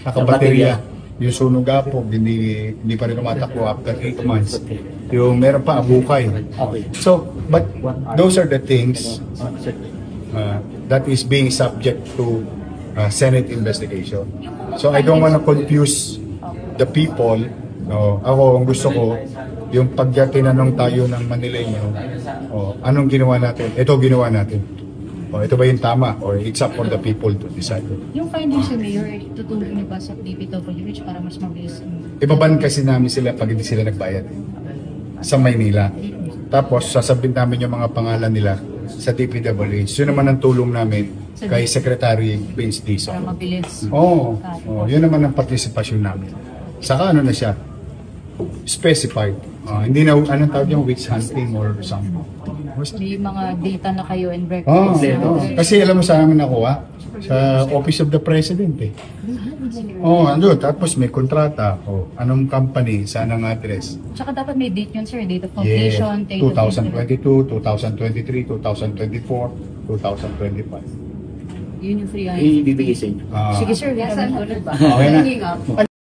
nakabaterya. Yung sunog apog, hindi pa rin tumatakbo after 8 months. Yung meron pa, abukay. So, but those are the things that is being subject to Senate investigation. So I don't want to confuse the people. No, ako, ang gusto ko, yung pag tinanong tayo ng Manileño, anong ginawa natin? Ito ginawa natin. Ito ba yung tama? Or it's up for the people to decide. Yung findings ni Mayor, tutulong niyo ba sa DPWH para mas mabilis? Ibaban kasi namin sila pag hindi sila nagbayad sa Maynila. Tapos sasabihin namin yung mga pangalan nila sa DPWH. Yun naman ang tulong namin kay Secretary Vince Dizon. Para mabilis. Yun naman ang partisipasyon namin. Saka ano na siya? Specified. Hindi na, anong tawag yung witch hunting or something. May mga data na kayo and records. Kasi alam mo sa amin nakuha sa Office of the President eh. Andun. Tapos may kontrata. Anong company, saan ang address. Tsaka dapat may date yun, sir. Date of completion. 2022, 2023, 2024, 2025. Yun yung free ibibigay sa inyo. Sige, sir. Yes, ulit ba? Okay na.